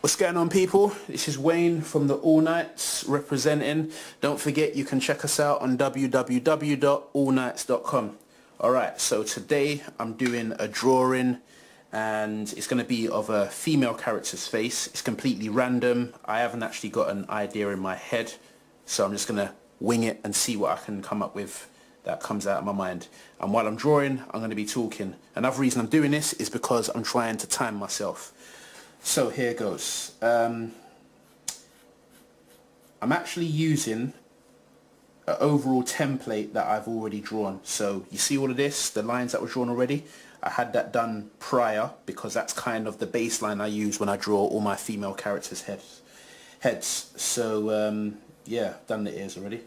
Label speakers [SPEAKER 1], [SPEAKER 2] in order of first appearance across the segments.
[SPEAKER 1] What's going on, people? This is Wayne from the All Nights representing. Don't forget you can check us out on www.allnights.com. Alright, so today I'm doing a drawing and it's going to be of a female character's face. It's completely random. I haven't actually got an idea in my head, so I'm just going to wing it and see what I can come up with that comes out of my mind. And while I'm drawing, I'm going to be talking. Another reason I'm doing this is because I'm trying to time myself. So here goes. I'm actually using an overall template that I've already drawn. So you see all of this, the lines that were drawn already? I had that done prior because that's kind of the baseline I use when I draw all my female characters' heads. So yeah, I've done the ears already.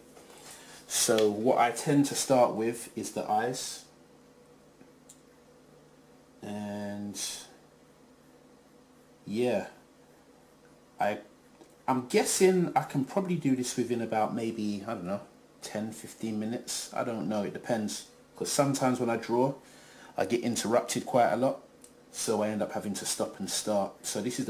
[SPEAKER 1] So what I tend to start with is the eyes. And yeah, I'm guessing I can probably do this within about maybe, I don't know, 10-15 minutes. I don't know, it depends, because sometimes when I draw I get interrupted quite a lot, so I end up having to stop and start. So this is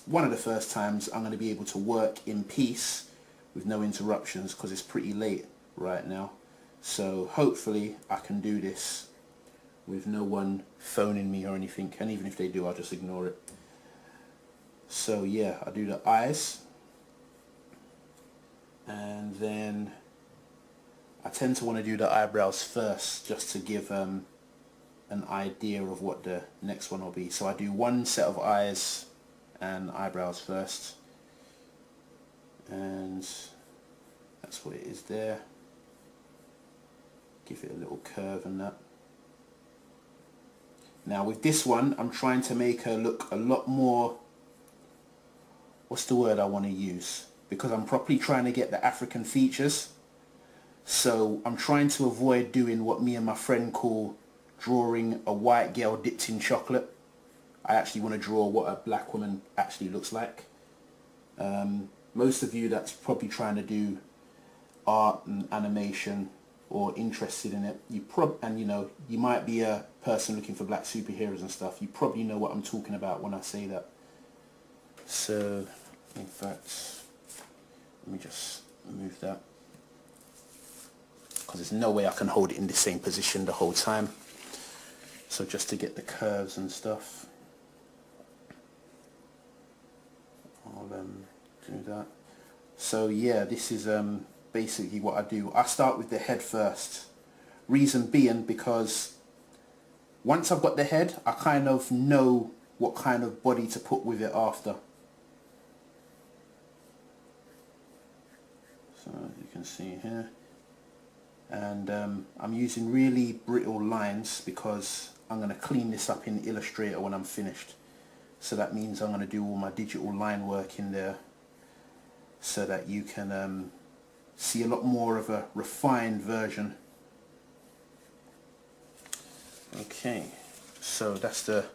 [SPEAKER 1] one of the first times I'm going to be able to work in peace with no interruptions, because it's pretty late right now. So hopefully I can do this with no one phoning me or anything, and even if they do, I'll just ignore it. So yeah, I do the eyes, and then I tend to want to do the eyebrows first, just to give an idea of what the next one will be. So I do one set of eyes and eyebrows first, and that's what it is there. Give it a little curve and that. Now with this one, I'm trying to make her look a lot more, what's the word I want to use? Because I'm properly trying to get the African features. So I'm trying to avoid doing what me and my friend call drawing a white girl dipped in chocolate. I actually want to draw what a black woman actually looks like. Most of you that's probably trying to do art and animation or interested in it, you might be a person looking for black superheroes and stuff. You probably know what I'm talking about when I say that. So in fact, let me just move that, because there's no way I can hold it in the same position the whole time. So just to get the curves and stuff, I'll do that. So yeah, this is basically what I do. I start with the head first. Reason being because once I've got the head, I kind of know what kind of body to put with it after. So you can see here, and I'm using really brittle lines because I'm going to clean this up in Illustrator when I'm finished. So that means I'm going to do all my digital line work in there so that you can see a lot more of a refined version. Okay, so that's the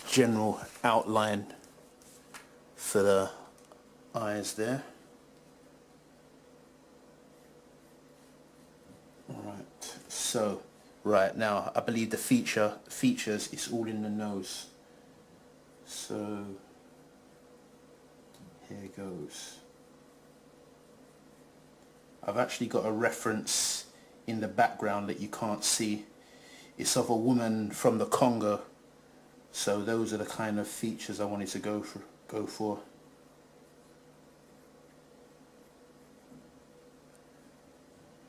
[SPEAKER 1] general outline for the eyes there. Alright, so right now I believe the features is all in the nose. So here goes. I've actually got a reference in the background that you can't see. It's of a woman from the Congo. So those are the kind of features I wanted to go for.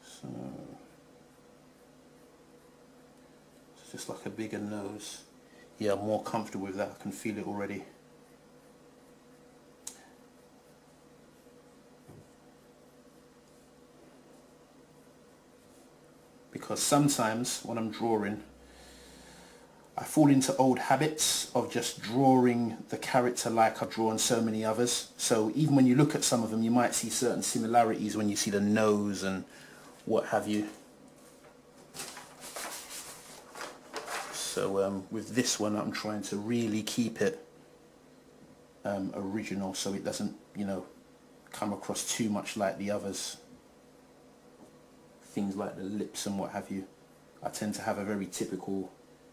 [SPEAKER 1] So it's just like a bigger nose. Yeah, I'm more comfortable with that. I can feel it already. Because sometimes when I'm drawing, I fall into old habits of just drawing the character like I've drawn so many others. So even when you look at some of them, you might see certain similarities when you see the nose and what have you. So with this one, I'm trying to really keep it original, so it doesn't, come across too much like the others. Things like the lips and what have you. I tend to have a very typical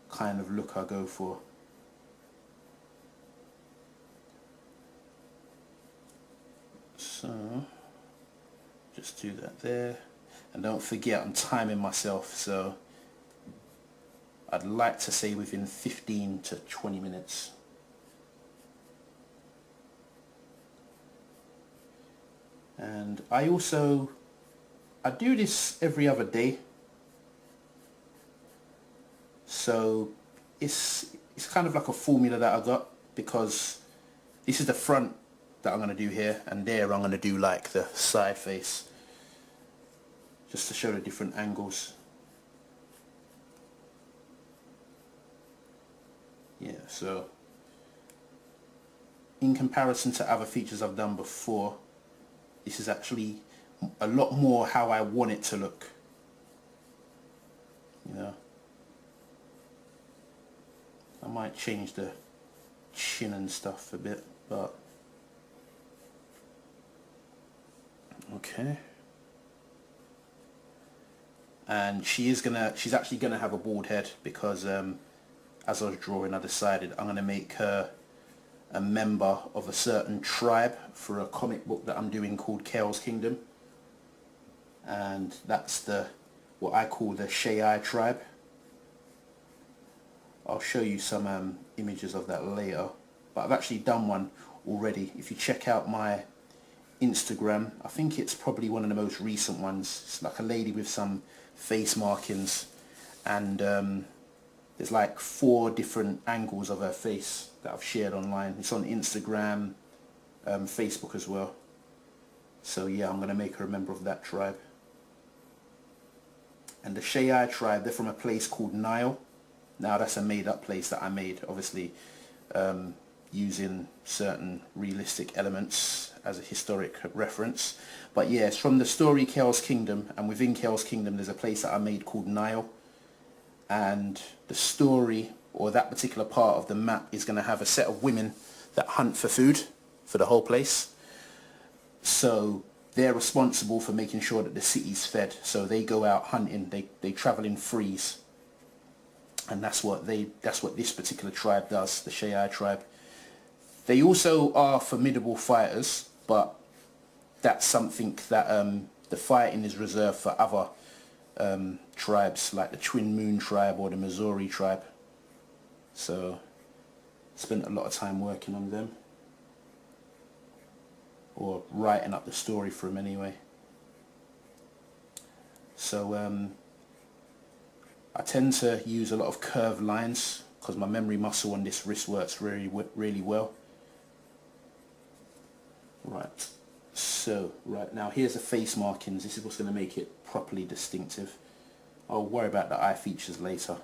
[SPEAKER 1] kind of look I go for. So just do that there, and don't forget I'm timing myself, so I'd like to say within 15 to 20 minutes. And I do this every other day, so it's kind of like a formula that I got, because this is the front that I'm going to do here, and there I'm going to do like the side face, just to show the different angles. Yeah, so in comparison to other features I've done before, this is actually a lot more how I want it to look, you know. I might change the chin and stuff a bit, but okay. And she's actually gonna have a bald head, because as I was drawing I decided I'm gonna make her a member of a certain tribe for a comic book that I'm doing called Chaos Kingdom, and that's what I call the Shai tribe. I'll show you some images of that later, but I've actually done one already. If you check out my Instagram, I think it's probably one of the most recent ones. It's like a lady with some face markings, and there's like 4 different angles of her face that I've shared online. It's on Instagram, Facebook as well. So yeah, I'm going to make her a member of that tribe. And the Shai tribe, they're from a place called Nile. Now that's a made-up place that I made, obviously using certain realistic elements as a historic reference. But yeah, it's from the story Chaos Kingdom, and within Chaos Kingdom there's a place that I made called Nile. And the story, or that particular part of the map, is going to have a set of women that hunt for food for the whole place. So they're responsible for making sure that the city's fed. So they go out hunting, they travel in threes. And that's what this particular tribe does, the Shai tribe. They also are formidable fighters, but that's something that the fighting is reserved for other tribes, like the Twin Moon tribe or the Missouri tribe. So spent a lot of time working on them, or writing up the story for them anyway. So I tend to use a lot of curved lines because my memory muscle on this wrist works really well. Right, so right now here's the face markings. This is what's going to make it properly distinctive. I'll worry about the eye features later.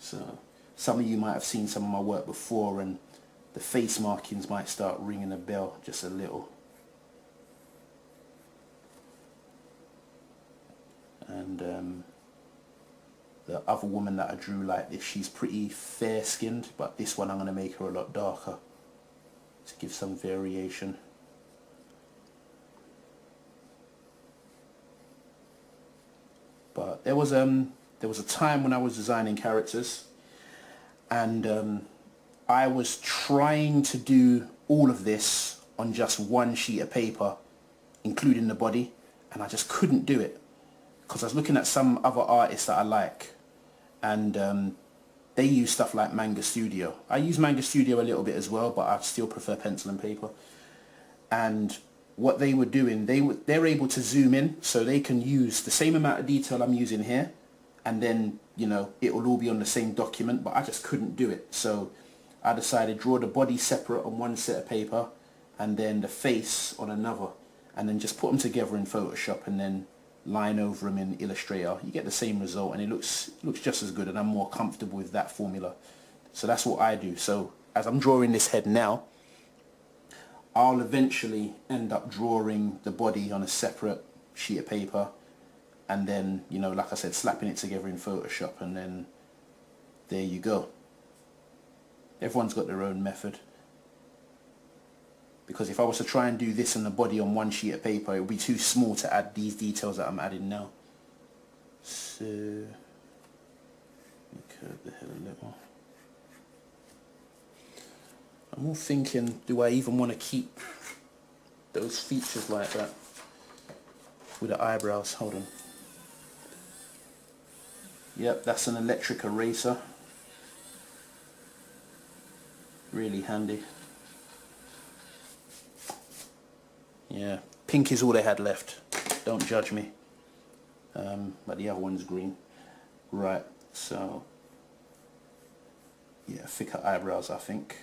[SPEAKER 1] So some of you might have seen some of my work before, and the face markings might start ringing a bell just a little. And the other woman that I drew like this, she's pretty fair skinned, but this one I'm going to make her a lot darker to give some variation. But there was a time when I was designing characters, and I was trying to do all of this on just one sheet of paper, including the body, and I just couldn't do it because I was looking at some other artists that I like, and they use stuff like Manga Studio. I use Manga Studio a little bit as well, but I still prefer pencil and paper. And what they were doing, they're able to zoom in, so they can use the same amount of detail I'm using here, and then, you know, it will all be on the same document, but I just couldn't do it. So I decided draw the body separate on one set of paper, and then the face on another, and then just put them together in Photoshop, and then line over them in Illustrator. You get the same result, and it looks just as good, and I'm more comfortable with that formula. So that's what I do. So as I'm drawing this head now, I'll eventually end up drawing the body on a separate sheet of paper, and then, you know, like I said, slapping it together in Photoshop, and then there you go. Everyone's got their own method. Because if I was to try and do this and the body on one sheet of paper, it would be too small to add these details that I'm adding now. So, let me curve the head a little. I'm all thinking, do I even want to keep those features like that with the eyebrows? Hold on. Yep, that's an electric eraser. Really handy. Yeah, pink is all they had left. Don't judge me. But the other one's green. Right, so yeah, thicker eyebrows, I think.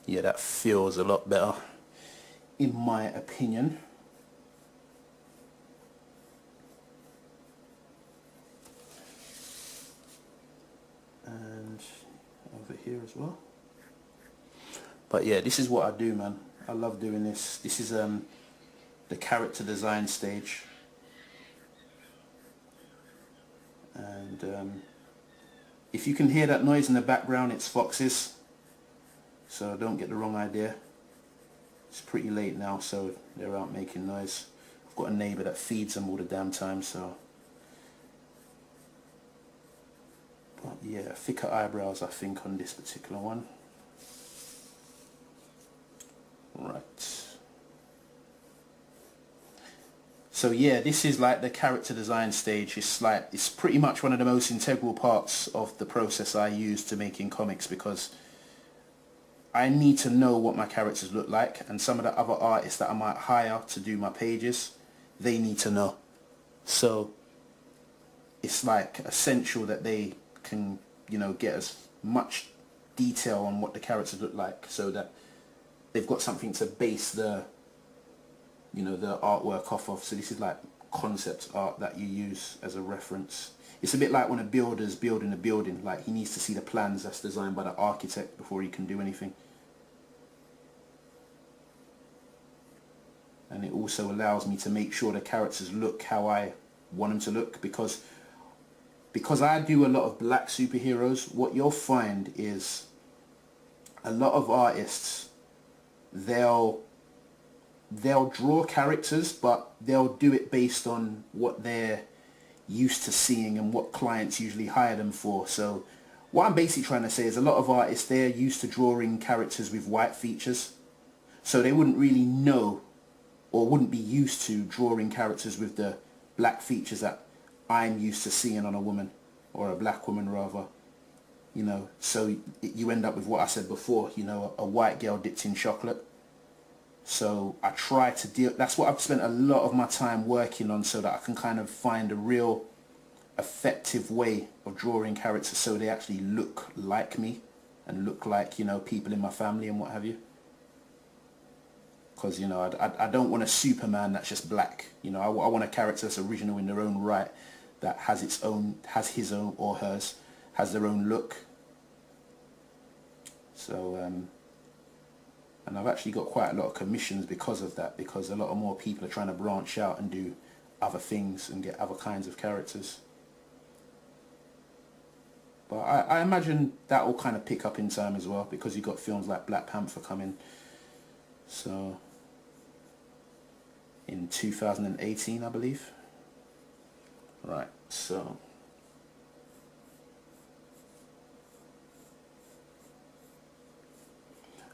[SPEAKER 1] Yeah, that feels a lot better, in my opinion. And over here as well. But yeah, this is what I do, man. I love doing this. This is the character design stage. And if you can hear that noise in the background, it's foxes. So don't get the wrong idea. It's pretty late now, so they're out making noise. I've got a neighbour that feeds them all the damn time, so. But yeah, thicker eyebrows, I think, on this particular one. Right. So yeah, this is like the character design stage. It's pretty much one of the most integral parts of the process I use to making comics, because I need to know what my characters look like, and some of the other artists that I might hire to do my pages, they need to know. So it's like essential that they can, you know, get as much detail on what the characters look like, so that they've got something to base the, you know, the artwork off of. So this is like concept art that you use as a reference. It's a bit like when a builder's building a building, like he needs to see the plans that's designed by the architect before he can do anything. And it also allows me to make sure the characters look how I want them to look, because I do a lot of black superheroes. What you'll find is a lot of artists, they'll draw characters, but they'll do it based on what they're used to seeing and what clients usually hire them for. So what I'm basically trying to say is a lot of artists, they're used to drawing characters with white features, so they wouldn't really know or wouldn't be used to drawing characters with the black features that I'm used to seeing on a woman, or a black woman rather, you know. So you end up with what I said before, you know, a white girl dipped in chocolate. So I try to deal, that's what I've spent a lot of my time working on, so that I can kind of find a real effective way of drawing characters so they actually look like me and look like, you know, people in my family and what have you. Because, you know, I don't want a Superman that's just black. You know, I want a character that's original in their own right, that has his own or hers, has their own look. So, and I've actually got quite a lot of commissions because of that, because a lot of more people are trying to branch out and do other things and get other kinds of characters. But I imagine that will kind of pick up in time as well, because you've got films like Black Panther coming. So, in 2018, I believe. Right, so.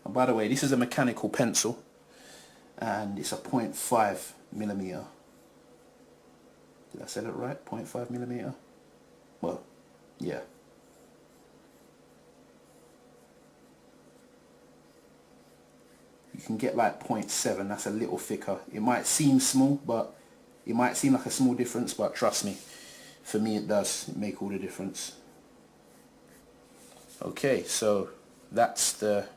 [SPEAKER 1] And by the way, this is a mechanical pencil, and it's a 0.5 millimeter. Did I say that right? 0.5 millimeter? Well, yeah. You can get like 0.7, that's a little thicker. It might seem small, but it might seem like a small difference, but trust me, for me it does make all the difference. Okay, so that's it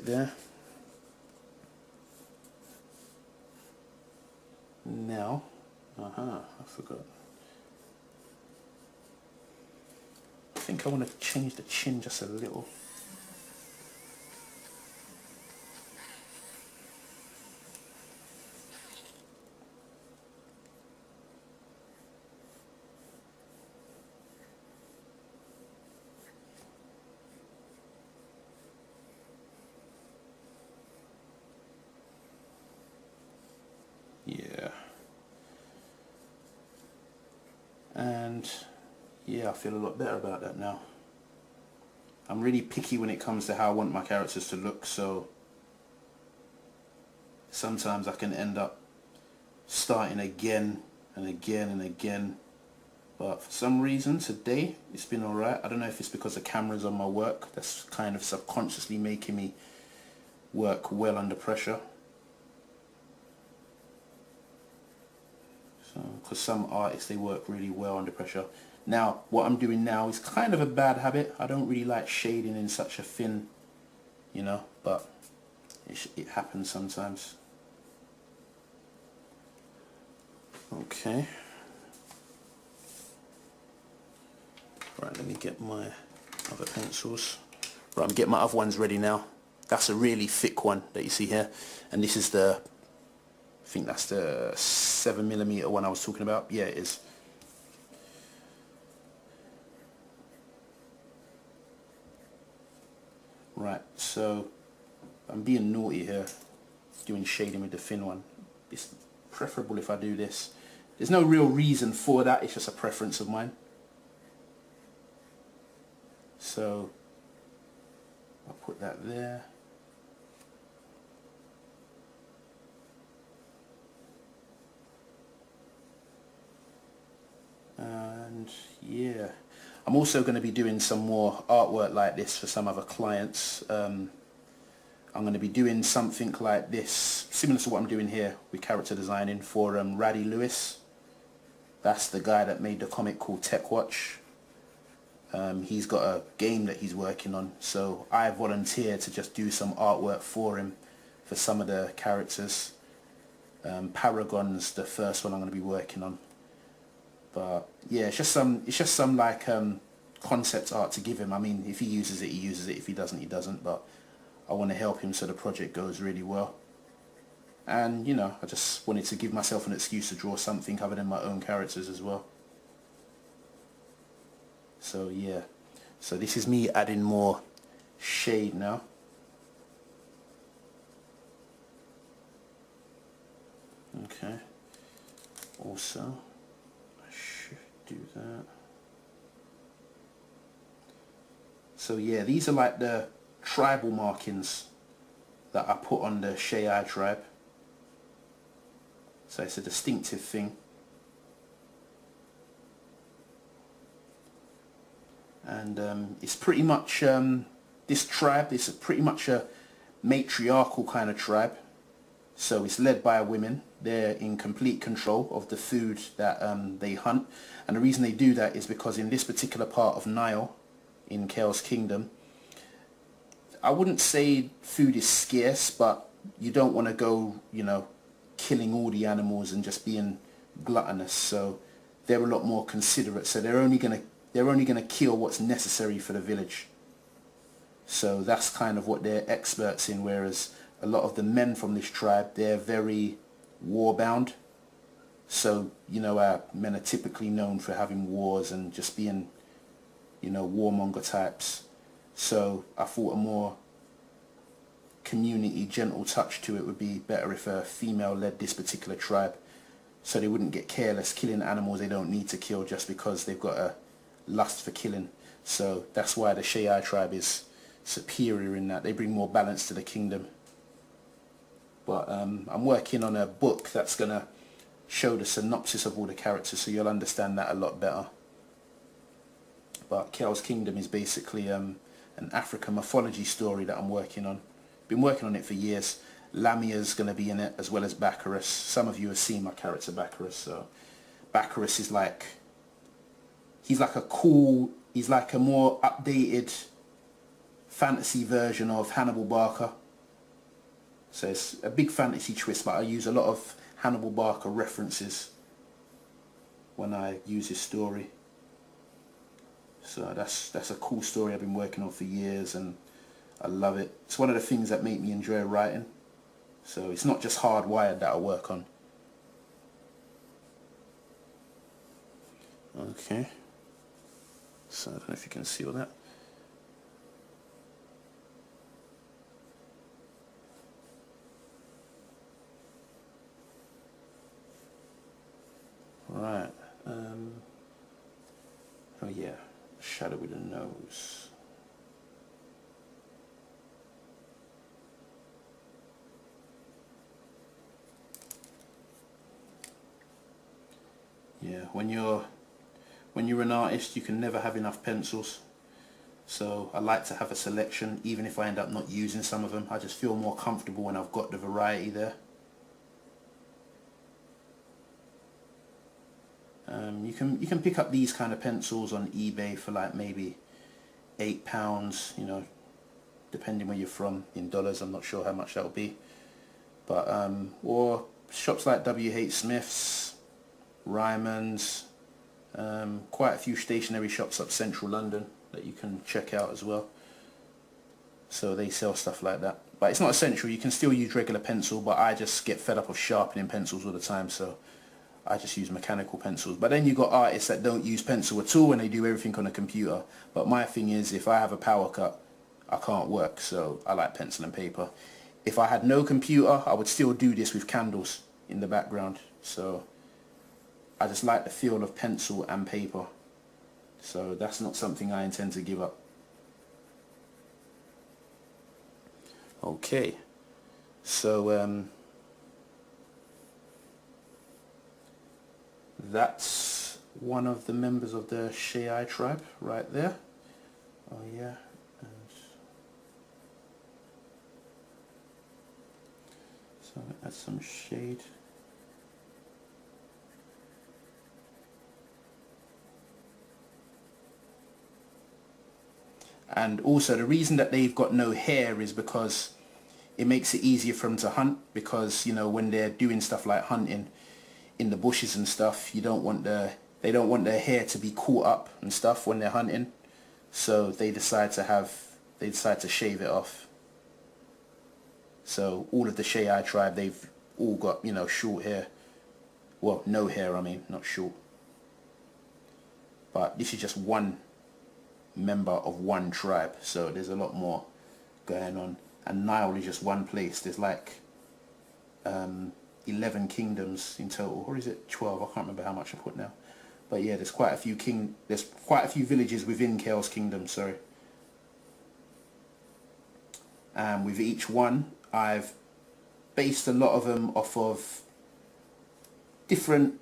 [SPEAKER 1] there. Now, I forgot. I think I want to change the chin just a little. yeah, I feel a lot better about that now. I'm really picky when it comes to how I want my characters to look, so sometimes I can end up starting again and again and again. But for some reason today it's been alright. I don't know if it's because the camera's on my work that's kind of subconsciously making me work well under pressure. So, because some artists, they work really well under pressure. Now, what I'm doing now is kind of a bad habit. I don't really like shading in such a thin, you know, but it happens sometimes. Okay. Right, let me get my other pencils. Right, I'm getting my other ones ready now. That's a really thick one that you see here. And this is the, I think that's the 7mm one I was talking about. Yeah, it is. Right, so I'm being naughty here, doing shading with the thin one. It's preferable if I do this. There's no real reason for that, it's just a preference of mine. So I'll put that there. And yeah, I'm also going to be doing some more artwork like this for some other clients. I'm going to be doing something like this, similar to what I'm doing here with character designing for Raddy Lewis. That's the guy that made the comic called TechWatch. He's got a game that he's working on, so I volunteered to just do some artwork for him for some of the characters. Paragon's the first one I'm going to be working on. But yeah, it's just some like concept art to give him. I mean, if he uses it, he uses it. If he doesn't, he doesn't. But I want to help him so the project goes really well. And you know, I just wanted to give myself an excuse to draw something other than my own characters as well. So yeah, so this is me adding more shade now. Okay. Also, do that. So yeah, these are like the tribal markings that I put on the Shayai tribe. So it's a distinctive thing. And it's pretty much, this tribe is pretty much a matriarchal kind of tribe. So it's led by women. They're in complete control of the food that they hunt. And the reason they do that is because in this particular part of Nile, in Chaos Kingdom, I wouldn't say food is scarce, but you don't want to go, you know, killing all the animals and just being gluttonous. So they're a lot more considerate. So they're only gonna kill what's necessary for the village. So that's kind of what they're experts in, whereas a lot of the men from this tribe, they're very war-bound. So, you know, our men are typically known for having wars and just being, you know, warmonger types. So I thought a more community, gentle touch to it would be better if a female led this particular tribe, so they wouldn't get careless killing animals they don't need to kill just because they've got a lust for killing. So that's why the Shayai tribe is superior in that they bring more balance to the kingdom. But I'm working on a book that's going to show the synopsis of all the characters, so you'll understand that a lot better. But Chaos Kingdom is basically an African mythology story that I'm working on. Been working on it for years. Lamia's going to be in it, as well as Bacchus. Some of you have seen my character Bacchus. So Bacchus is like, he's like a more updated fantasy version of Hannibal Barker. So it's a big fantasy twist, but I use a lot of Hannibal Barker references when I use his story. So that's a cool story I've been working on for years, and I love it. It's one of the things that make me enjoy writing. So it's not just Hardwired that I work on. Okay. So I don't know if you can see all that. Right. Oh yeah, shadow with the nose. Yeah, when you're an artist, you can never have enough pencils. So I like to have a selection, even if I end up not using some of them. I just feel more comfortable when I've got the variety there. You can pick up these kind of pencils on eBay for like maybe £8, you know, depending where you're from in dollars. I'm not sure how much that will be, but or shops like WH Smith's, Ryman's, quite a few stationery shops up central London that you can check out as well. So they sell stuff like that, but it's not essential. You can still use regular pencil, but I just get fed up of sharpening pencils all the time, so I just use mechanical pencils. But then you got artists that don't use pencil at all and they do everything on a computer. But my thing is, if I have a power cut, I can't work, so I like pencil and paper. If I had no computer, I would still do this with candles in the background. So I just like the feel of pencil and paper. So that's not something I intend to give up. Okay, so that's one of the members of the Shai tribe right there. Oh yeah. So add some shade. And also the reason that they've got no hair is because it makes it easier for them to hunt, because you know when they're doing stuff like hunting in the bushes and stuff, they don't want their hair to be caught up and stuff when they're hunting, so they decide to shave it off. So all of the Shai tribe, they've all got, you know, short hair. Well, no hair, I mean, not short. But this is just one member of one tribe, so there's a lot more going on. And Nile is just one place. There's like 11 kingdoms in total, or is it 12? I can't remember how much I put now. But yeah, there's quite a few villages within Chaos Kingdom, sorry. And with each one, I've based a lot of them off of different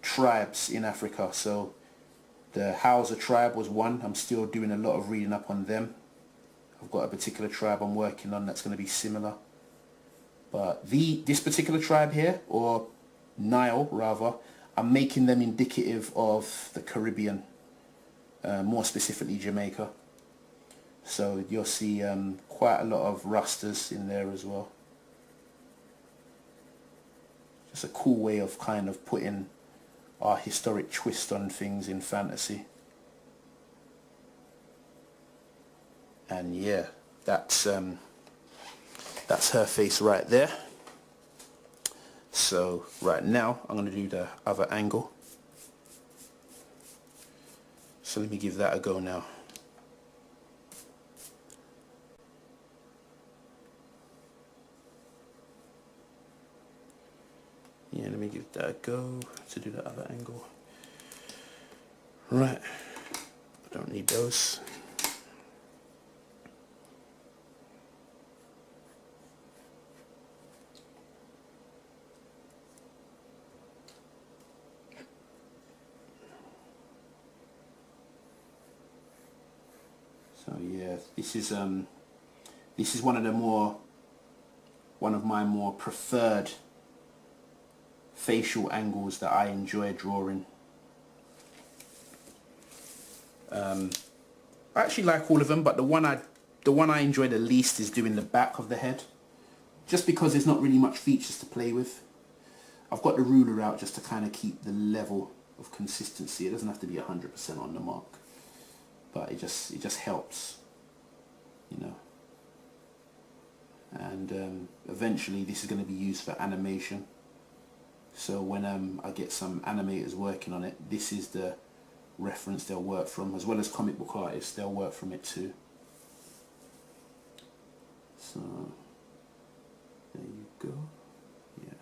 [SPEAKER 1] tribes in Africa. So the Hausa tribe was one. I'm still doing a lot of reading up on them. I've got a particular tribe I'm working on that's going to be similar. But this particular tribe here, or Nile rather, I'm making them indicative of the Caribbean, more specifically Jamaica. So you'll see quite a lot of Rastas in there as well. Just a cool way of kind of putting our historic twist on things in fantasy. And yeah, that's her face right there. So right now I'm going to do the other angle. So let me give that a go now. Yeah, let me give that a go to do the other angle. Right, I don't need those. So yeah, this is one of my more preferred facial angles that I enjoy drawing. I actually like all of them, but the one I enjoy the least is doing the back of the head, just because there's not really much features to play with. I've got the ruler out just to kind of keep the level of consistency. It doesn't have to be 100% on the mark, but it just helps, you know. And eventually this is going to be used for animation. So when I get some animators working on it, this is the reference they'll work from, as well as comic book artists, they'll work from it too. So there you go. Yeah.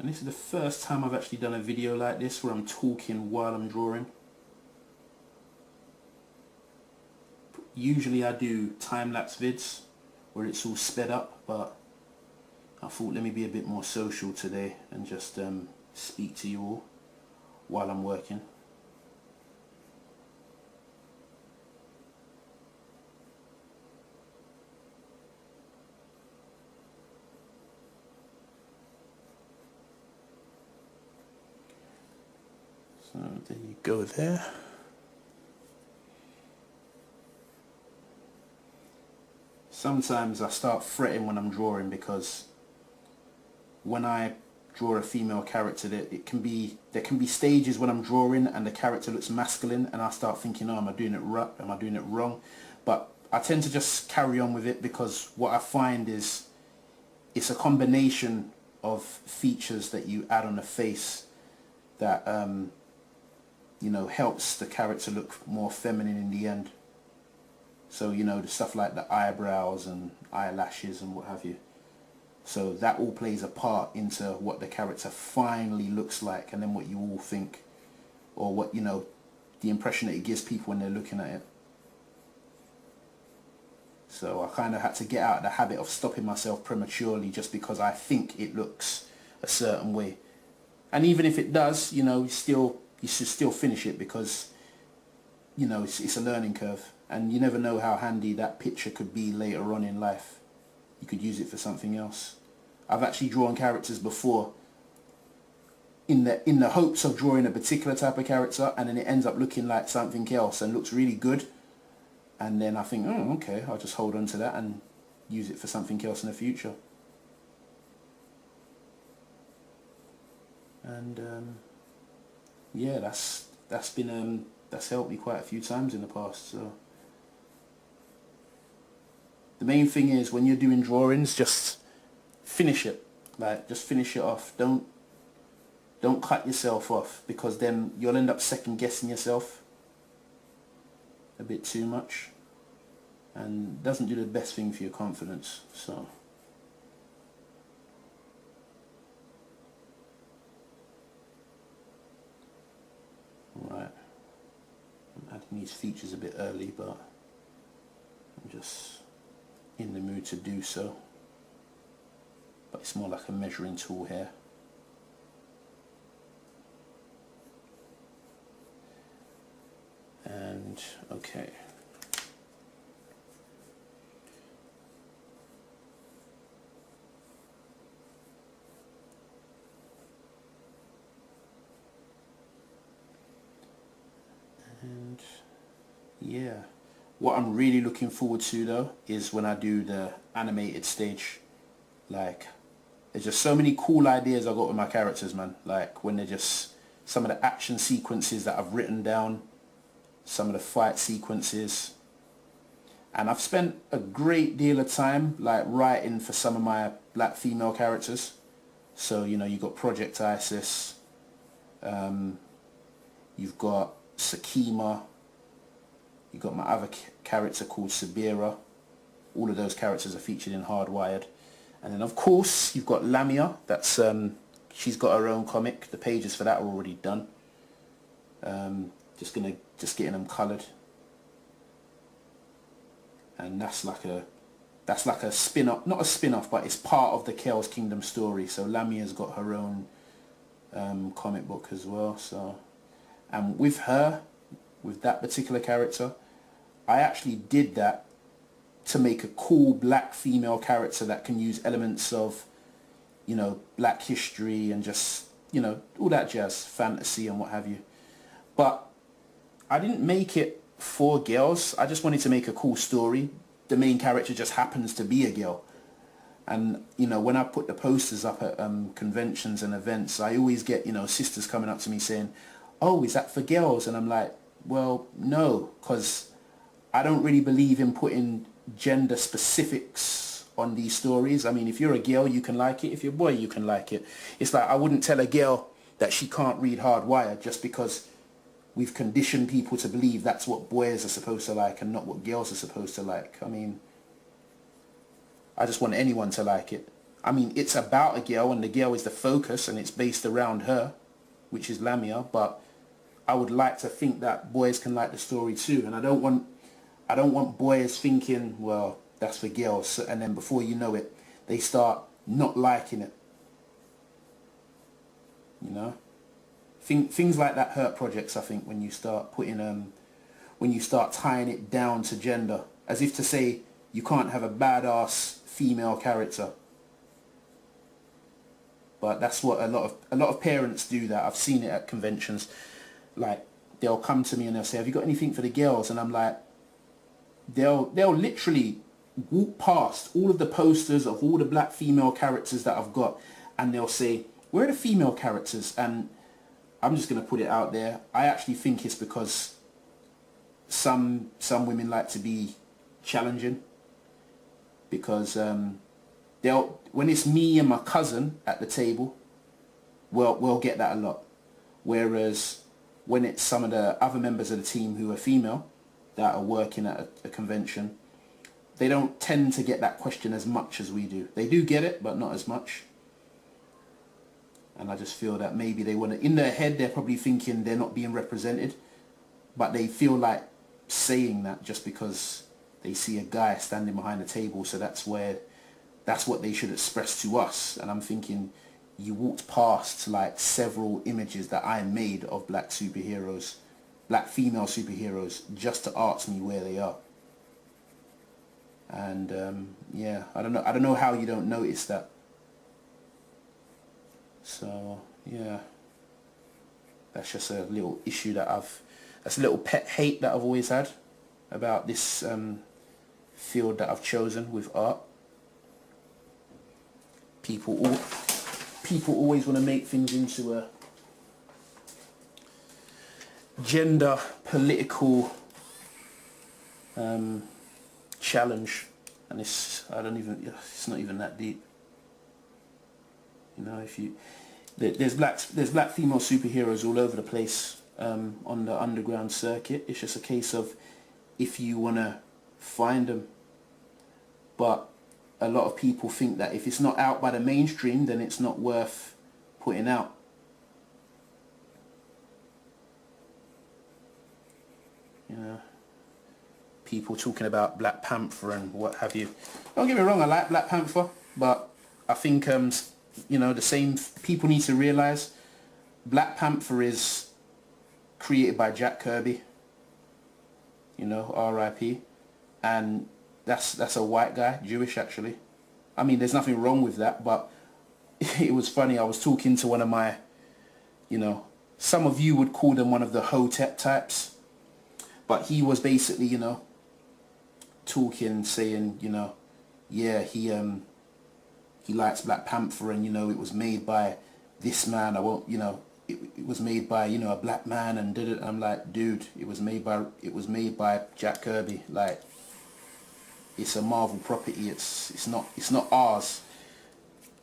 [SPEAKER 1] And this is the first time I've actually done a video like this where I'm talking while I'm drawing. Usually I do time-lapse vids where it's all sped up, but I thought let me be a bit more social today and just speak to you all while I'm working. So there you go there. Sometimes I start fretting when I'm drawing because when I draw a female character, there can be stages when I'm drawing and the character looks masculine and I start thinking, oh, am I doing it right? Am I doing it wrong? But I tend to just carry on with it because what I find is it's a combination of features that you add on the face that you know, helps the character look more feminine in the end. So, you know, the stuff like the eyebrows and eyelashes and what have you. So that all plays a part into what the character finally looks like, and then what you all think, or what, you know, the impression that it gives people when they're looking at it. So I kind of had to get out of the habit of stopping myself prematurely just because I think it looks a certain way. And even if it does, you know, you should still finish it because, you know, it's a learning curve, and you never know how handy that picture could be later on in life. You could use it for something else. I've actually drawn characters before in the hopes of drawing a particular type of character, and then it ends up looking like something else and looks really good, and then I think, oh, okay, I'll just hold on to that and use it for something else in the future. And yeah, that's helped me quite a few times in the past. So the main thing is when you're doing drawings, just finish it. Like, just finish it off. Don't cut yourself off, because then you'll end up second guessing yourself a bit too much, and doesn't do the best thing for your confidence. So right, I'm adding these features a bit early, but I'm just in the mood to do so. But it's more like a measuring tool here. And okay. And yeah, what I'm really looking forward to though is when I do the animated stage. Like, there's just so many cool ideas I got with my characters, man. Like when they're just some of the action sequences that I've written down, some of the fight sequences, and I've spent a great deal of time like writing for some of my black female characters. So, you know, you've got Project Isis, you've got Sakima, you've got my other character called Sabira. All of those characters are featured in Hardwired. And then of course you've got Lamia. That's she's got her own comic. The pages for that are already done. Just getting them coloured. And that's like a spin-off, not a spin-off, but it's part of the Chaos Kingdom story. So Lamia's got her own comic book as well. So, and with her, with that particular character, I actually did that to make a cool black female character that can use elements of, you know, black history and just, you know, all that jazz, fantasy and what have you. But I didn't make it for girls. I just wanted to make a cool story. The main character just happens to be a girl. And, you know, when I put the posters up at conventions and events, I always get, you know, sisters coming up to me saying, oh, is that for girls? And I'm like, well, no, because I don't really believe in putting gender specifics on these stories. I mean, if you're a girl, you can like it. If you're a boy, you can like it. It's like I wouldn't tell a girl that she can't read Hardwired just because we've conditioned people to believe that's what boys are supposed to like and not what girls are supposed to like. I mean, I just want anyone to like it. I mean, it's about a girl and the girl is the focus and it's based around her, which is Lamia, but I would like to think that boys can like the story too. And I don't want boys thinking, well, that's for girls, so, and then before you know it, they start not liking it. You know? Things like that hurt projects, I think, when you start when you start tying it down to gender. As if to say, you can't have a badass female character. But that's what a lot of parents do. That I've seen it at conventions. Like, they'll come to me and they'll say, have you got anything for the girls? And I'm like, they'll literally walk past all of the posters of all the black female characters that I've got, and they'll say, where are the female characters? And I'm just going to put it out there. I actually think it's because some women like to be challenging, because when it's me and my cousin at the table, we'll get that a lot. Whereas when it's some of the other members of the team who are female that are working at a convention, they don't tend to get that question as much as we do. They do get it, but not as much. And I just feel that maybe they want to, in their head, they're probably thinking they're not being represented, but they feel like saying that just because they see a guy standing behind the table, so that's what they should express to us. And I'm thinking, you walked past like several images that I made of black superheroes, black female superheroes, just to ask me where they are. And yeah, I don't know how you don't notice that. So yeah, that's just a little issue that's a little pet hate that I've always had about this field that I've chosen with art. People always want to make things into a gender political challenge, and it's not even that deep. You know, there's black female superheroes all over the place on the underground circuit. It's just a case of if you want to find them. But a lot of people think that if it's not out by the mainstream, then it's not worth putting out. You know, people talking about Black Panther and what have you. Don't get me wrong, I like Black Panther, but I think you know, the same people need to realize Black Panther is created by Jack Kirby. You know, R.I.P. And that's a white guy, Jewish actually. I mean, there's nothing wrong with that, but it was funny. I was talking to one of my, you know, some of you would call them one of the Hotep types, but he was basically, you know, talking, saying, you know, yeah, he likes Black Panther, and you know, it was made by this man. You know, it was made by, you know, a black man, and did it. I'm like, dude, it was made by Jack Kirby. Like, it's a Marvel property. It's not ours.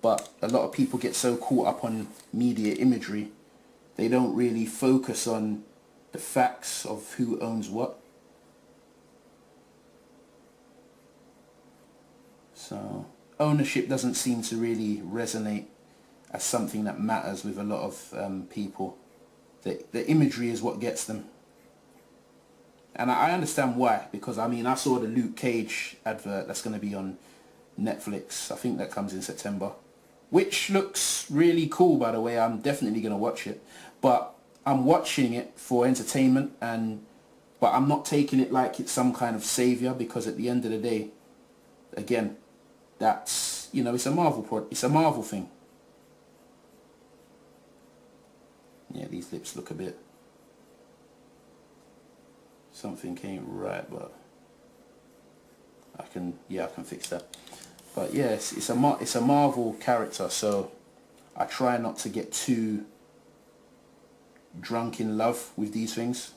[SPEAKER 1] But a lot of people get so caught up on media imagery, they don't really focus on the facts of who owns what. So ownership doesn't seem to really resonate as something that matters with a lot of people. The imagery is what gets them. And I understand why, because I mean, I saw the Luke Cage advert that's going to be on Netflix. I think that comes in September, which looks really cool, by the way. I'm definitely going to watch it, but I'm watching it for entertainment, but I'm not taking it like it's some kind of savior, because at the end of the day, again, that's, you know, it's a Marvel thing. Yeah, these lips look a bit, something ain't right, but I can fix that. But yeah, it's a Marvel character, so I try not to get too drunk in love with these things.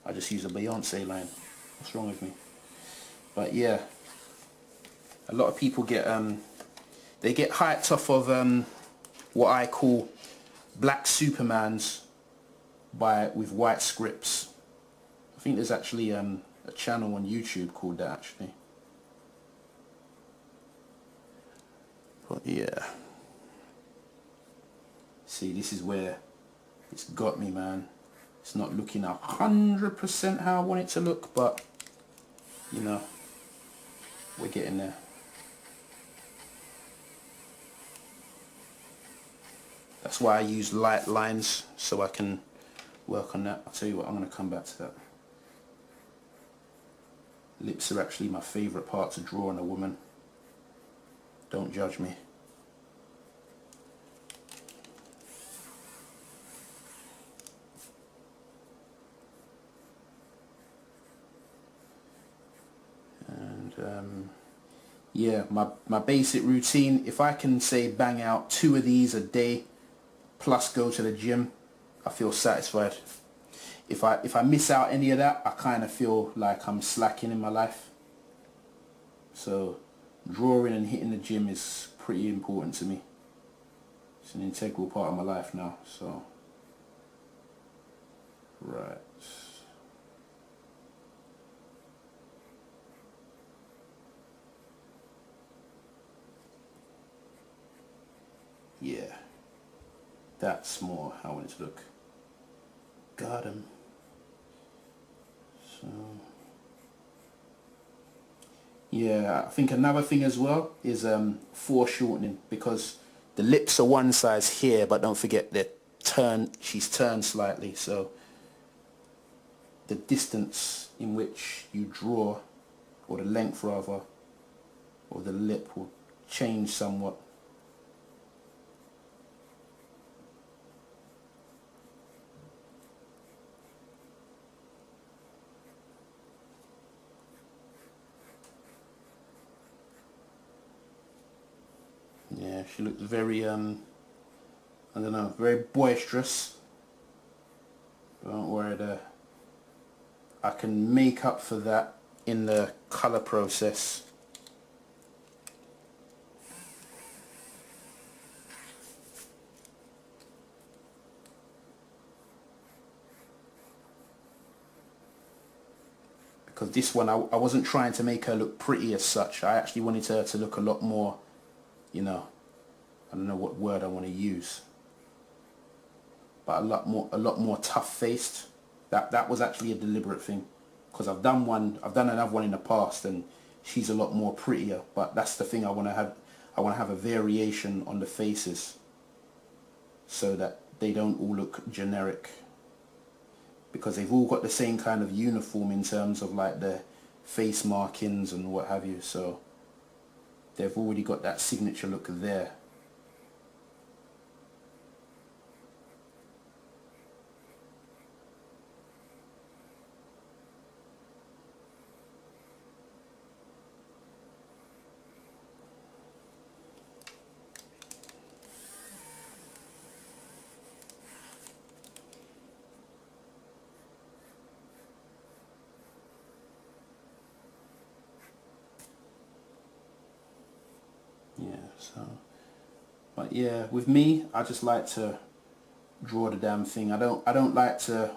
[SPEAKER 1] I just use a Beyonce line. What's wrong with me? But yeah, a lot of people get they get hyped off of what I call black Supermans with white scripts. I think there's actually a channel on YouTube called that, actually. But yeah. See, this is where it's got me, man. It's not looking 100% how I want it to look, but you know, we're getting there. That's why I use light lines, so I can work on that. I'll tell you what, I'm going to come back to that. Lips are actually my favourite part to draw on a woman. Don't judge me. And yeah, my basic routine, if I can say bang out 2 of these a day plus go to the gym, I feel satisfied. If I miss out any of that, I kind of feel like I'm slacking in my life. So drawing and hitting the gym is pretty important to me. It's an integral part of my life now. So right. Yeah, that's more how I want it to look. Got him. So yeah, I think another thing as well is foreshortening, because the lips are one size here, but don't forget that she's turned slightly, so the distance in which you draw, or the length rather, or the lip will change somewhat. Yeah, she looks very, I don't know, very boisterous. Don't worry there. I can make up for that in the colour process. Because this one, I wasn't trying to make her look pretty as such. I actually wanted her to look a lot more, you know, I don't know what word I want to use, but a lot more tough-faced. That was actually a deliberate thing, because I've done another one in the past, and she's a lot more prettier. But that's the thing, I want to have a variation on the faces, so that they don't all look generic, because they've all got the same kind of uniform in terms of like the face markings and what have you. So they've already got that signature look there. Yeah, so, but yeah, with me, I just like to draw the damn thing. I don't like to,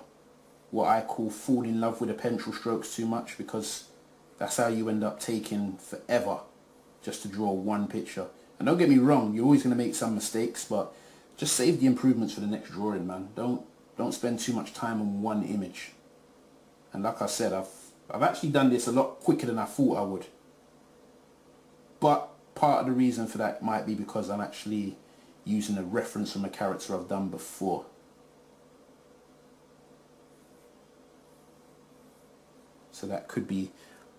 [SPEAKER 1] what I call, fall in love with the pencil strokes too much, because that's how you end up taking forever just to draw one picture. And don't get me wrong, you're always going to make some mistakes, but just save the improvements for the next drawing, man. Don't spend too much time on one image. And like I said, I've actually done this a lot quicker than I thought I would. But part of the reason for that might be because I'm actually using a reference from a character I've done before. So that could be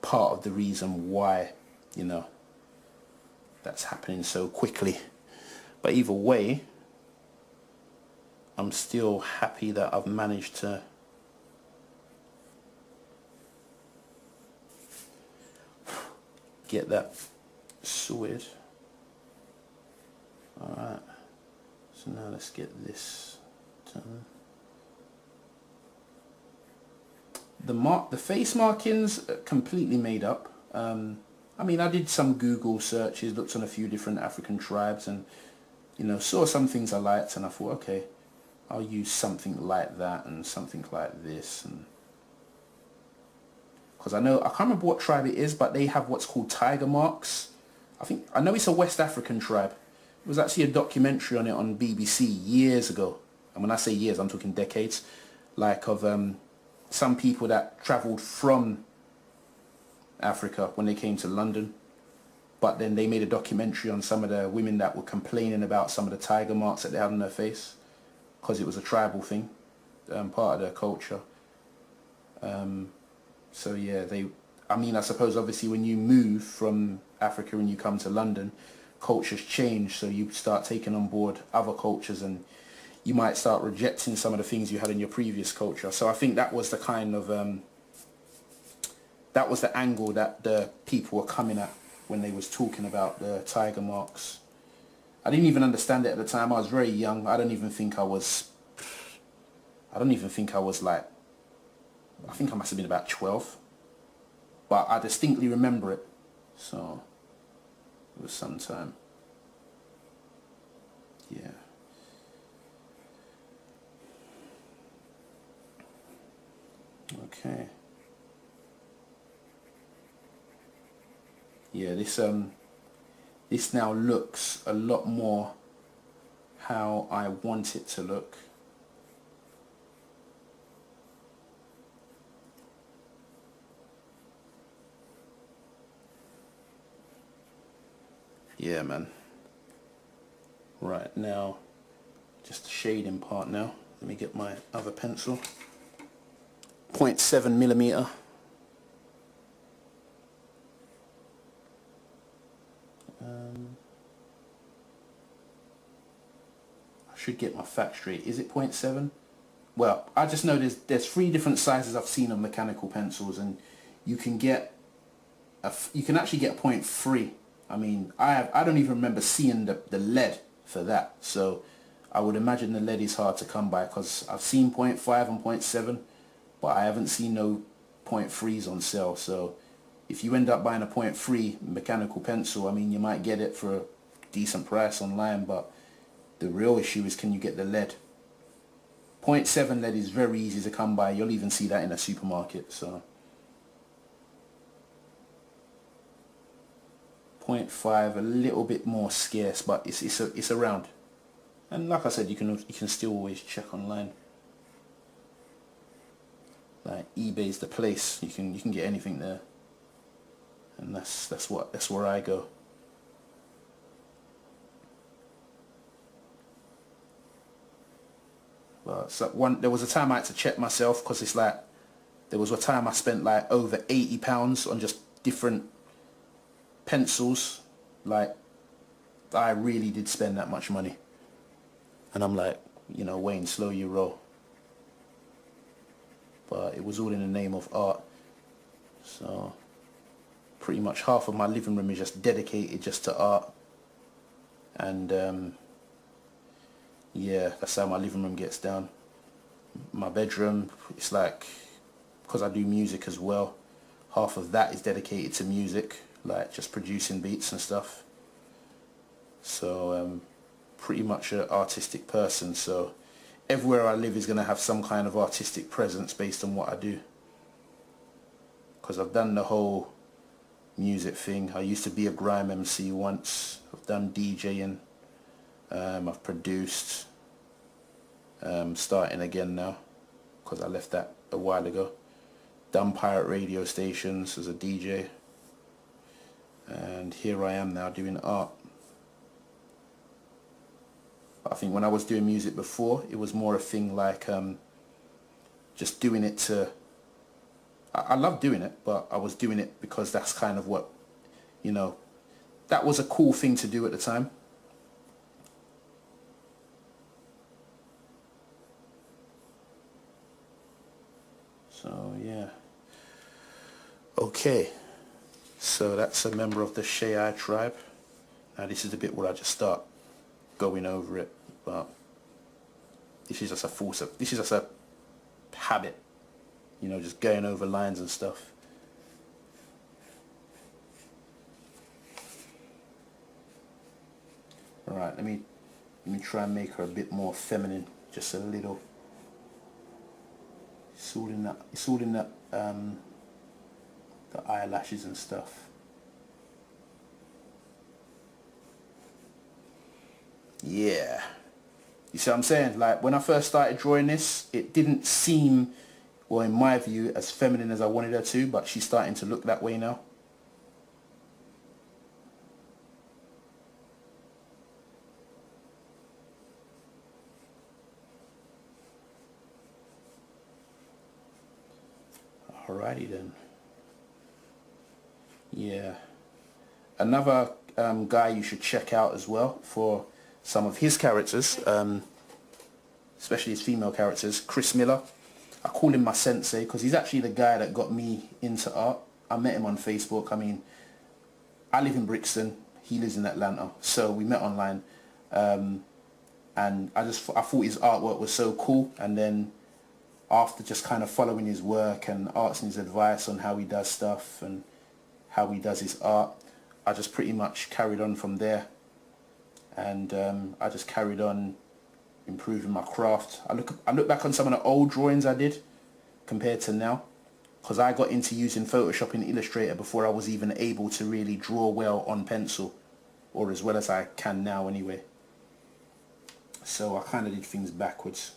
[SPEAKER 1] part of the reason why, you know, that's happening so quickly. But either way, I'm still happy that I've managed to get that sorted. Alright, so now let's get this done. The face markings are completely made up. I mean, I did some Google searches, looked on a few different African tribes, and you know, saw some things I liked, and I thought, okay, I'll use something like that and something like this, and because I can't remember what tribe it is, but they have what's called tiger marks. I know it's a West African tribe, was actually a documentary on it on BBC years ago. And when I say years, I'm talking decades. Like of some people that travelled from Africa when they came to London. But then they made a documentary on some of the women that were complaining about some of the tiger marks that they had on their face. Because it was a tribal thing, part of their culture. So yeah, I suppose obviously when you move from Africa and you come to London, cultures change, so you start taking on board other cultures and you might start rejecting some of the things you had in your previous culture. So I think that was the kind of, that was the angle that the people were coming at when they was talking about the tiger marks. I didn't even understand it at the time. I was very young. I don't even think I was like, I think I must have been about 12. But I distinctly remember it. So it was some time. Yeah. Okay. Yeah, this now looks a lot more how I want it to look. Yeah, man. Right, now, just the shading part now. Let me get my other pencil. 0.7 millimeter. I should get my facts straight. Is it 0.7? Well, I just know there's 3 different sizes I've seen of mechanical pencils, and you can actually get 0.3. I mean, I don't even remember seeing the lead for that. So I would imagine the lead is hard to come by, because I've seen 0.5 and 0.7, but I haven't seen no 0.3s on sale. So if you end up buying a 0.3 mechanical pencil, I mean, you might get it for a decent price online, but the real issue is, can you get the lead? 0.7 lead is very easy to come by. You'll even see that in a supermarket. So 0.5 a little bit more scarce, but it's around. And like I said, you can still always check online. Like eBay's the place. You can get anything there, and that's where I go. But there was a time I had to check myself, because it's like, there was a time I spent like over £80 on just different pencils. Like, I really did spend that much money. And I'm like, Wayne, slow your roll. But it was all in the name of art. So pretty much half of my living room is just dedicated just to art. And yeah, that's how my living room gets down. My bedroom, it's like, because I do music as well, half of that is dedicated to music, like just producing beats and stuff. So pretty much an artistic person, so everywhere I live is going to have some kind of artistic presence based on what I do. Because I've done the whole music thing. I used to be a grime MC once. I've done DJing. I've produced. Starting again now, because I left that a while ago. Done pirate radio stations as a DJ. And here I am now doing art. I think when I was doing music before, it was more a thing like just doing it to... I love doing it, but I was doing it because that's kind of what, that was a cool thing to do at the time. So yeah. Okay. So that's a member of the Shai tribe. Now this is the bit where I just start going over it, but this is just a habit, just going over lines and stuff. Alright, let me try and make her a bit more feminine, just a little. It's all in that the eyelashes and stuff. Yeah. You see what I'm saying? Like, when I first started drawing this, it didn't seem, well, in my view, as feminine as I wanted her to, but she's starting to look that way now. Alrighty then. Yeah. Another guy you should check out as well for some of his characters, especially his female characters, Chris Miller. I call him my sensei because he's actually the guy that got me into art. I met him on Facebook. I mean, I live in Brixton. He lives in Atlanta. So we met online. And I thought his artwork was so cool. And then after just kind of following his work and asking his advice on how he does stuff and how he does his art, I just pretty much carried on from there. And I just carried on improving my craft. I look back on some of the old drawings I did compared to now, because I got into using Photoshop and Illustrator before I was even able to really draw well on pencil, or as well as I can now anyway. So I kind of did things backwards,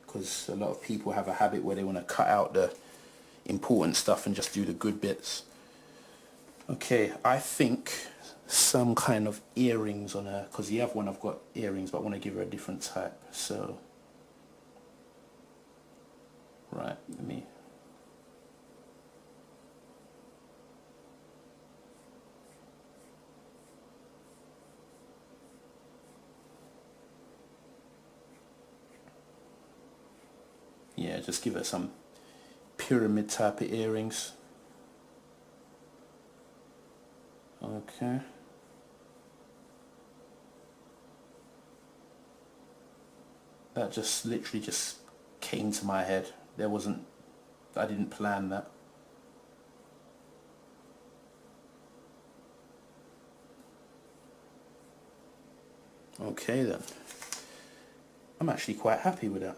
[SPEAKER 1] because a lot of people have a habit where they want to cut out the important stuff and just do the good bits. Okay, I think some kind of earrings on her, because the other one I've got earrings, but I want to give her a different type. So, right, let me. Yeah, just give her some pyramid type of earrings. Okay. That just literally just came to my head. I didn't plan that. Okay then. I'm actually quite happy with that.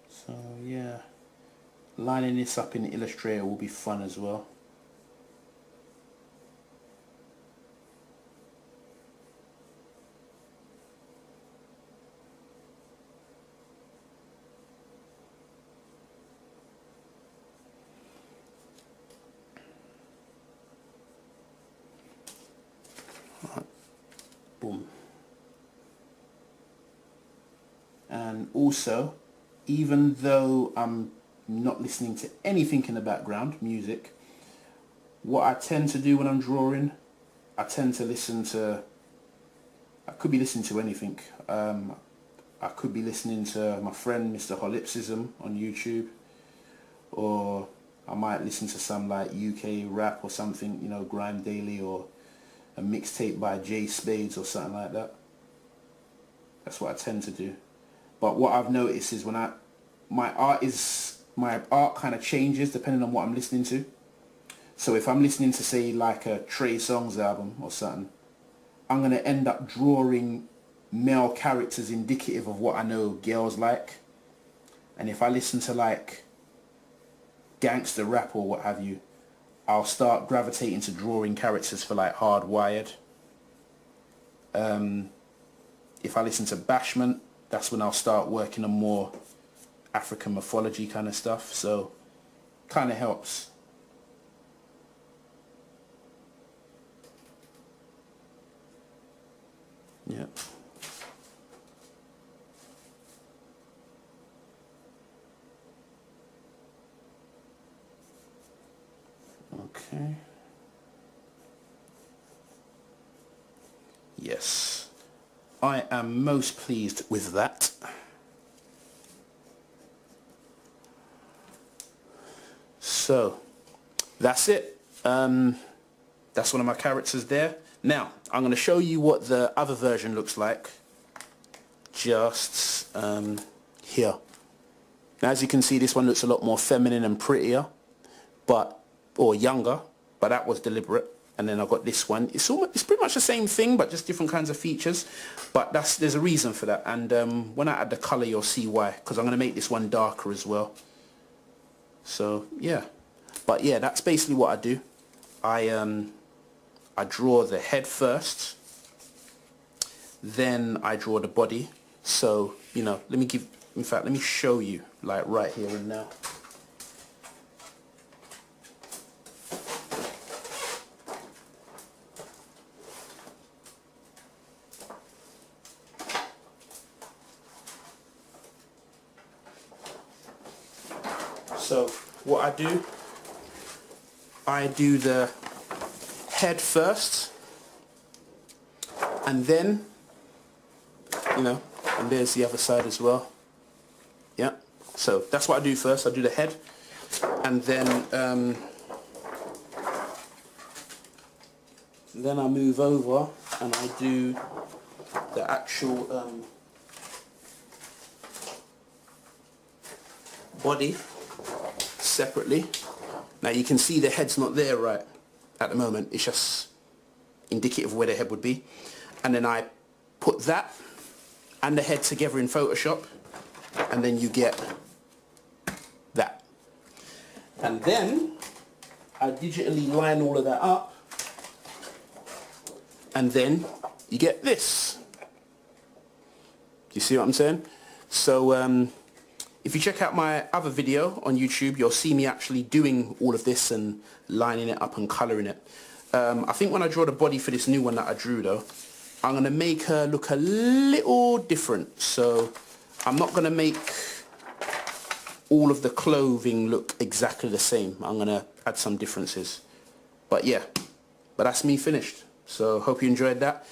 [SPEAKER 1] So yeah, lining this up in Illustrator will be fun as well. Boom. And also, even though I'm not listening to anything in the background, music, what I tend to do when I'm drawing, I tend to listen to, I could be listening to anything. I could be listening to my friend Mr. Holipsism on YouTube, or I might listen to some like UK rap or something, you know, Grime Daily, or a mixtape by Jay Spades or something like that. That's what I tend to do. But what I've noticed is when my art kind of changes depending on what I'm listening to. So if I'm listening to, say, like a Trey Songz album or something, I'm going to end up drawing male characters indicative of what I know girls like. And if I listen to like gangster rap or what have you, I'll start gravitating to drawing characters for like Hardwired. If I listen to Bashment, that's when I'll start working on more African mythology kind of stuff. So kind of helps. Yeah. Okay. Yes. I am most pleased with that. So, that's it. That's one of my characters there. Now, I'm going to show you what the other version looks like. Just here. Now, as you can see, this one looks a lot more feminine and prettier, or younger, but that was deliberate. and then I've got this one. It's pretty much the same thing, but just different kinds of features. But there's a reason for that, and when I add the color, you'll see why, because I'm going to make this one darker as well. So yeah, but yeah, that's basically what I do. I draw the head first, then I draw the body. So, you know, let me show you, like, right here and now. So what I do the head first, and then, you know, and there's the other side as well. Yeah, so that's what I do first. I do the head, and then I move over and I do the actual body separately. Now you can see the head's not there right at the moment. It's just indicative of where the head would be. And then I put that and the head together in Photoshop, and then you get that. And then I digitally line all of that up, and then you get this. Do you see what I'm saying? So if you check out my other video on YouTube, you'll see me actually doing all of this and lining it up and colouring it. I think when I draw the body for this new one that I drew though, I'm going to make her look a little different. So I'm not going to make all of the clothing look exactly the same. I'm going to add some differences. But yeah, but that's me finished. So hope you enjoyed that.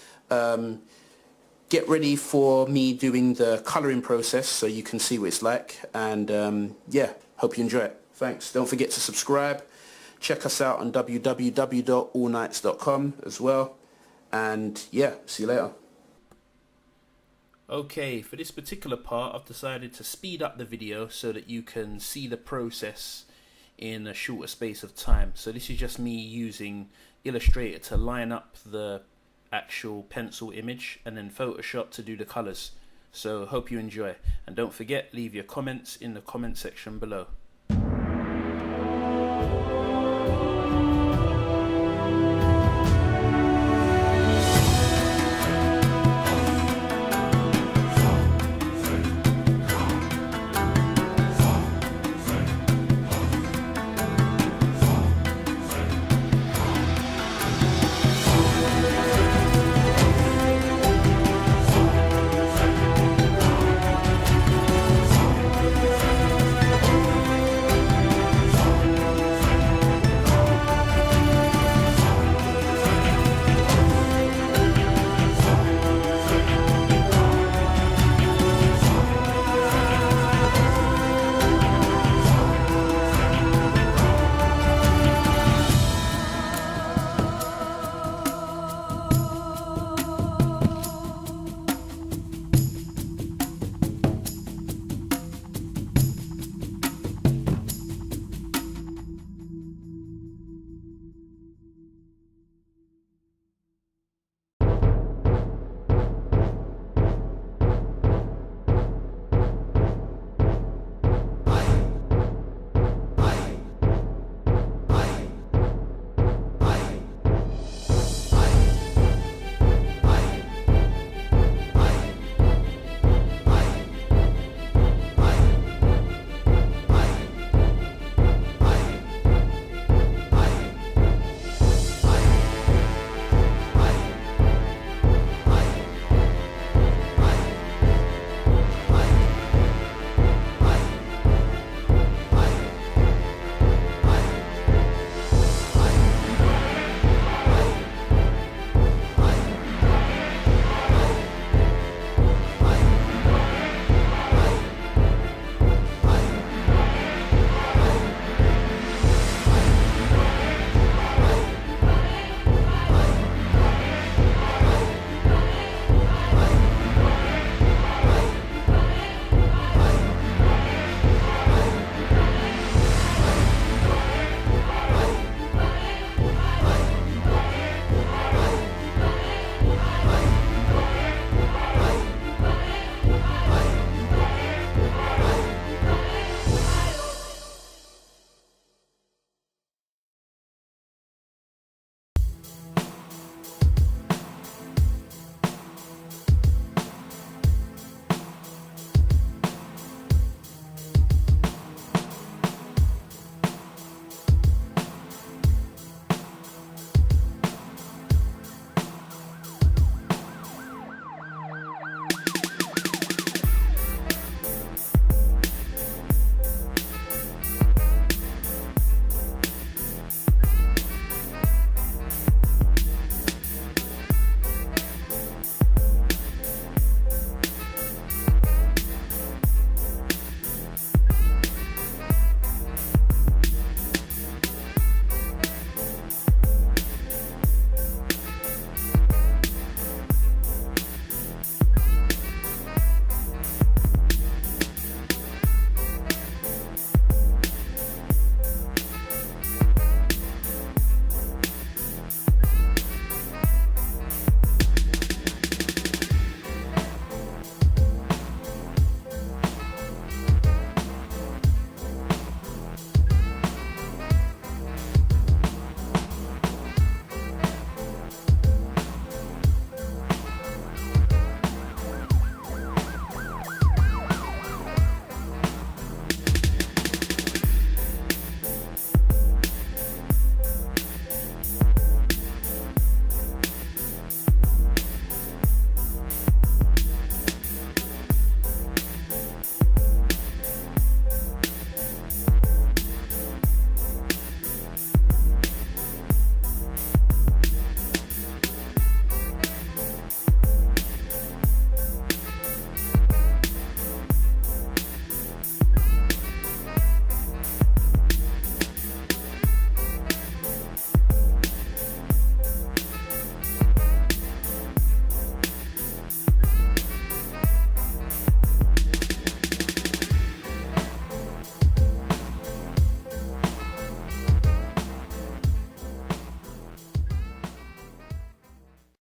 [SPEAKER 1] Get ready for me doing the colouring process so you can see what it's like. And yeah, hope you enjoy it. Thanks. Don't forget to subscribe. Check us out on www.allnights.com as well. And yeah, see you later. Okay, for this particular part, I've decided to speed up the video so that you can see the process in a shorter space of time. So this is just me using Illustrator to line up the actual pencil image, and then Photoshop to do the colors. So hope you enjoy, and don't forget, leave your comments in the comment section below.